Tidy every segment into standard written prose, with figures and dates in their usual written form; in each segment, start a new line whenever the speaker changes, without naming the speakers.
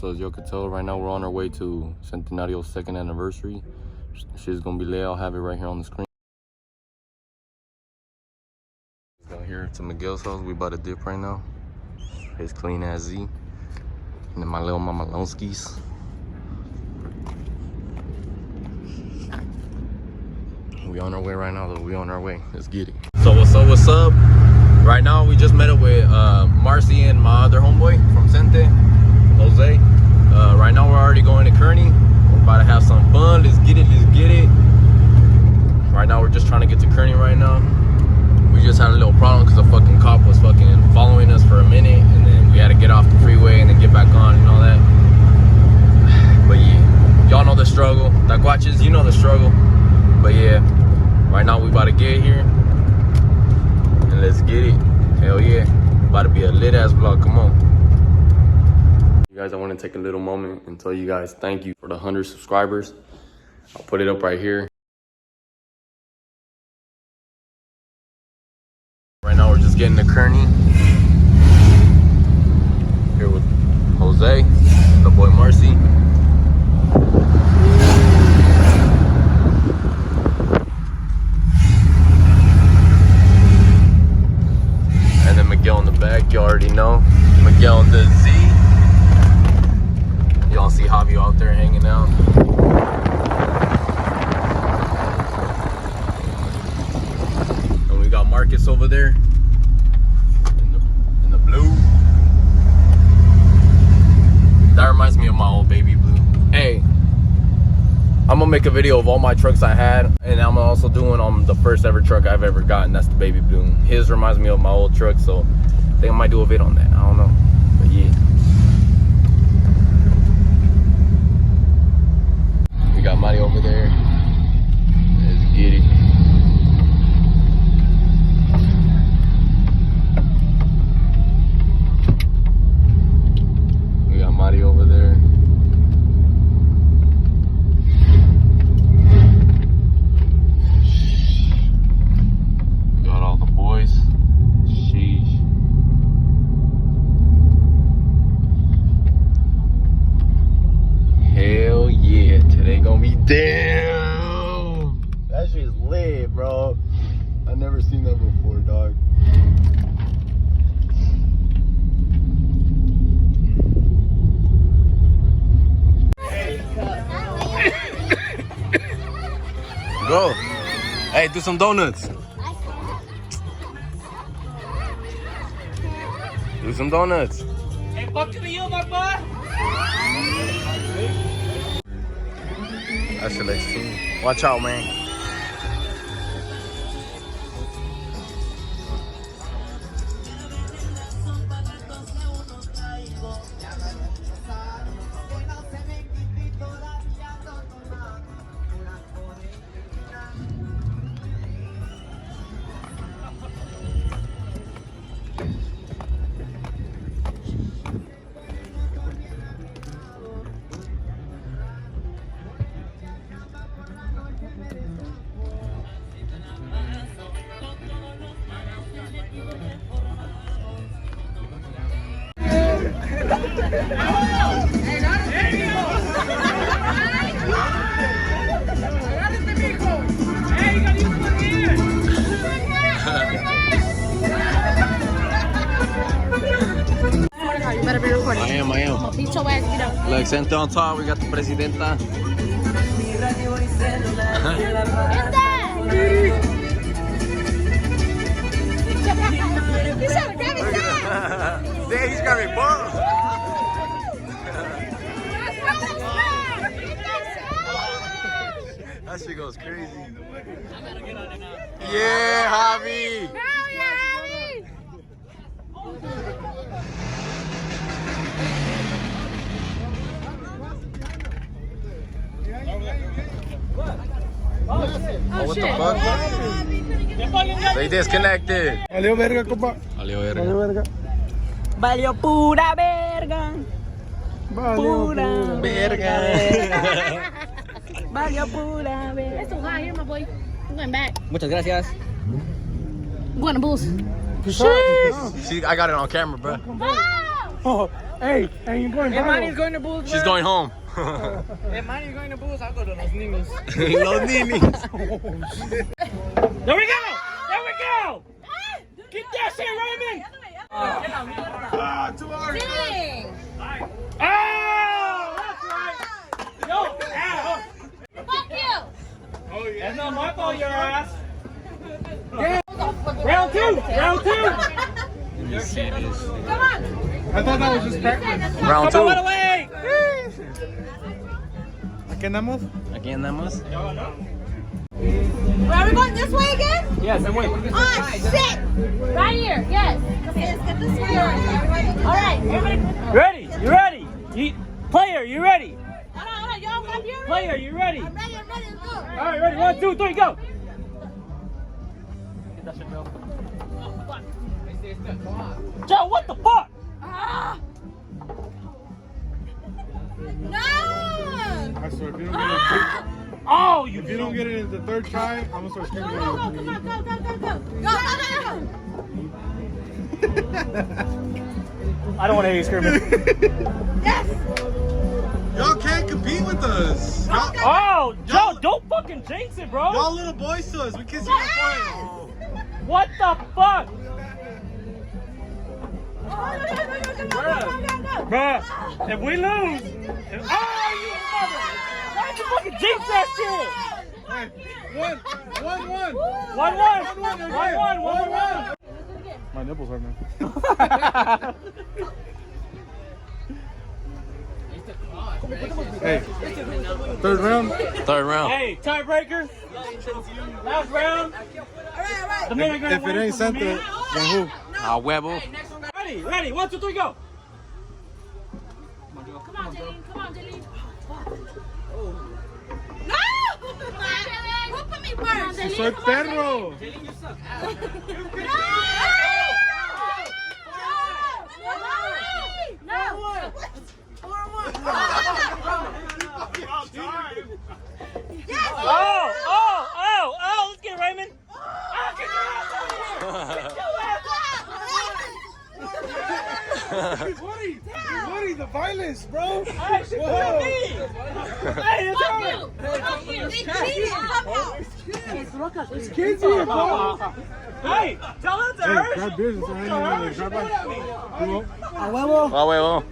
so as you can tell, right now we're on our way to Centenario's 2nd anniversary. Shit's gonna be lit. I'll have it right here on the screen. Down here to Miguel's house, we about to dip right now. It's clean as Z. And then my little mama Lonskis. We on our way right now though, we on our way. Let's get it. So what's up? Right now we just met up with Marcy and my other homeboy from Cente, Jose. Right now we're already going to Kearney. We're about to have some fun. Let's get it. Right now we're just trying to get to Kearney right now. We just had a little problem because the fucking cop was fucking following us for a minute, and then we had to get off the freeway and then get back on and all that. But yeah, y'all know the struggle. Takuaches, you know the struggle. But yeah, right now we about to get here and let's get it. Hell yeah, about to be a lit ass vlog. Come on. You guys, I want to take a little moment and tell you guys thank you for the 100 subscribers. I'll put it up right here. Right now we're just getting to Kearney. Here with Jose, the boy Marcy. And then Miguel in the back, you already know. Miguel in the Z. Y'all see Javi out there hanging out. And we got Marcus over there in the blue. That reminds me of my old baby blue. Hey, I'm gonna make a video of all my trucks I had, and I'm also doing on the first ever truck I've ever gotten. That's the baby blue. His reminds me of my old truck, so I think I might do a video on that. I don't know, but yeah. We got Mario over there. Let's get it. We got Mario over there. We got all the boys. Sheesh. Hell yeah, today gonna be damn. That shit's lit, bro. I've never seen that before, dog. Go. Hey, do some donuts. Do some donuts.
Hey, fuck to you, my boy.
That's your next team. Watch out, man. I am. Look, center on top, we got the presidenta. He's got me bumped. That shit goes crazy. Yeah, Javi. Oh, what the fuck? They disconnected.
Valió verga, compa.
Valió verga.
Valió verga.
Valió pura verga. Pura
verga.
Valió pura verga.
That's so hot here, my boy. I'm going back.
Muchas gracias.
I'm going to Bulls.
See, I got it on camera, bro.
Oh, Hey, you're going
If Manny's going to Bulls,
She's going home.
If Manny's going to Bulls, I'll go to Los Niños.
Los ninis.
There we go! There we go! Get that shit, Raymond!
Too hard.
Dang.
Oh! That's right! Yo! Ow!
Fuck you.
Oh yeah.
That's not my fault, your ass! Round two! Round two!
Let me see this.
Come on.
I thought that was just practice.
Round
Come on,
two.
away!
¿Aquí andamos?
Aquí andamos.
Are we going this way again?
Yes, I'm waiting.
Oh, shit. Right here, yes. Let's get this way. All right, everybody.
Ready? You ready? Player, you ready?
Hold on. Y'all come here.
Player, you ready?
I'm ready. Let's go.
All right, ready? 1, 2, 3, go! Joe, what the fuck?
Ah. No.
I swear, if you don't get it,
Oh, you
if you don't get it in the third try, I'm gonna start screaming.
Go. Come on, go.
I don't want to hear you screaming.
Yes.
Y'all can't compete with us.
Oh, Joe, don't fucking jinx it, bro.
Y'all little boys to us. We can't see your point.
What the fuck?
Go.
Bruh, if we lose, you mother! Why'd you fucking jinx that shit?
Hey, one.
1-1.
My nipples hurt, man. Hey, third round.
Third round.
Hey, tiebreaker. Last round.
All right.
The men are gonna
If it
win
ain't
from
Santa,
me.
then who?
Ah, huevo.
Ready. 1, 2, 3, go.
Come on, Dylan. No! Who put me first?
Soy perro.
No! 4-1. Yes!
Oh, let's get Raymond. Get your ass over here.
Woody, the violence, bro.
Hey, she
Whoa.
me. Hey, it's
Fuck
over.
you! They cheated somehow!
There's kids here, bro.
Hey, tell her to
Hey,
her.
grab beers and
Tell her, she
grab
mad
ice.
at me.
You want?
Ah, huevo.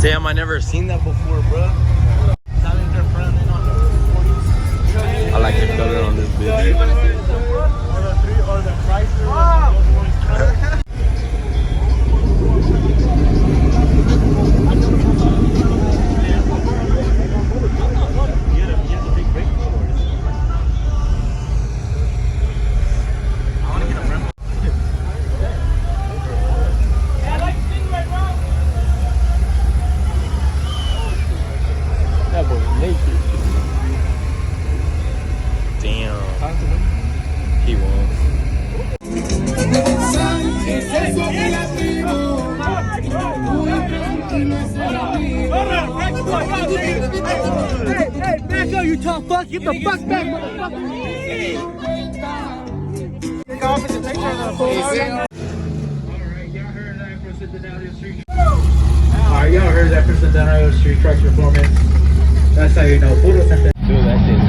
Damn, I never seen that before, bro. I like the color on this bitch. Damn. He won.
Hey, back up, you tough fuck. Get the fuck back, motherfucker.
Alright, y'all heard that for CENTENARIO Street Trucks performance. That's how you know. Puro Centenario.
Dude, that shit.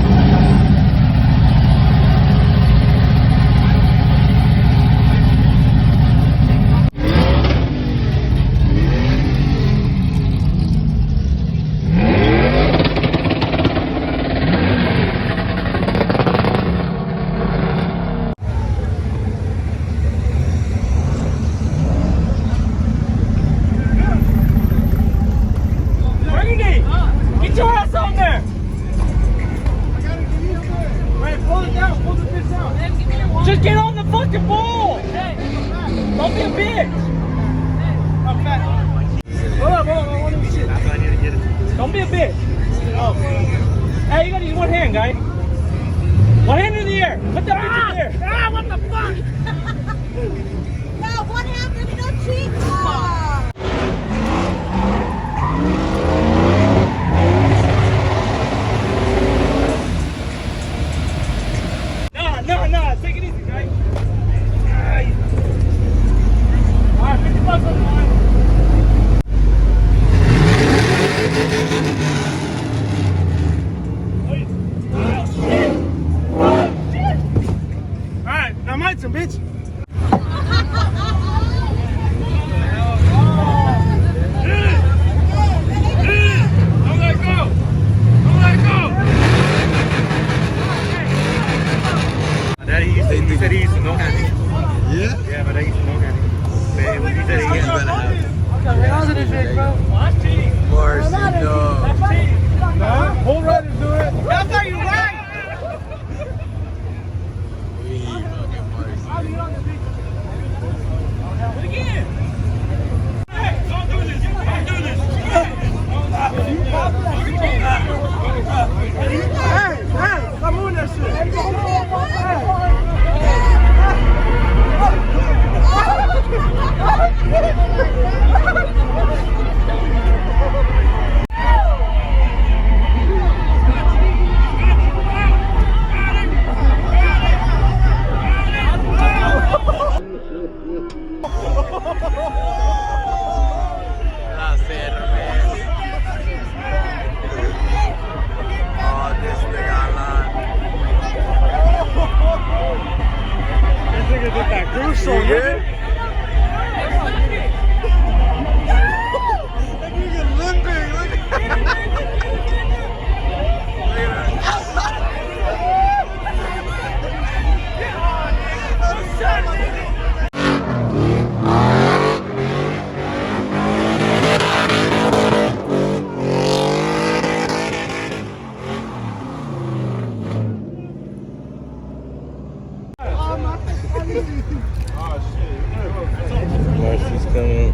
bitch. I'm fat. Hold on, I want to shit.
That's why I need to get it.
Don't be a bitch. Oh. Hey, you gotta use one hand, guy. One hand in the air. Put that bitch in the air. Ah, what the fuck?
No, one hand, there's no cheek.
Nah, take it easy, guy. Alright, 50 bucks on the line. Alright, now my turn, bitch. Don't let go.
Daddy he said he used to know handing.
Yeah?
Yeah, but I used to know handing. But he said he used to
Of course, you know.
Bull riders do it. That's how you ride. Do it again. Hey, don't do this. Don't do this. Hey, stop moving that shit.
Marcy's coming.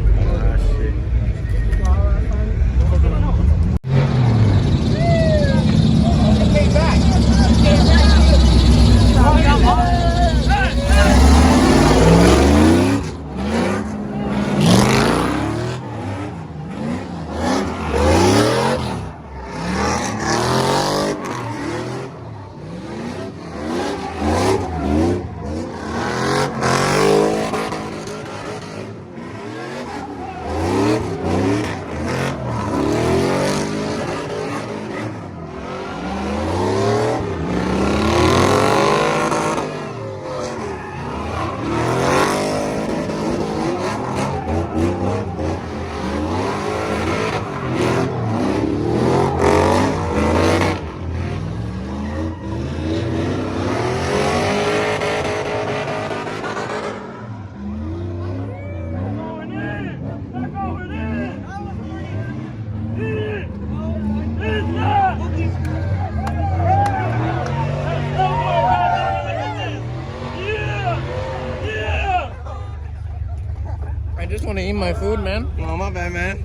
I just want to eat my food, man.
Oh, my bad, man.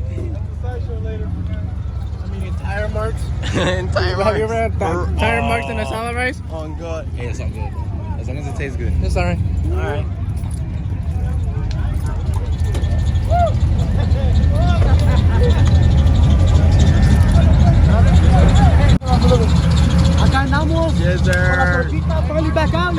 Tire marks.
Entire
Have you ever had
marks.
tire marks in a salad rice?
Oh, God. Hey, it's all good. As long as it tastes good.
It's alright.
Alright.
Acá andamos.
Yes, sir.
Finally back out.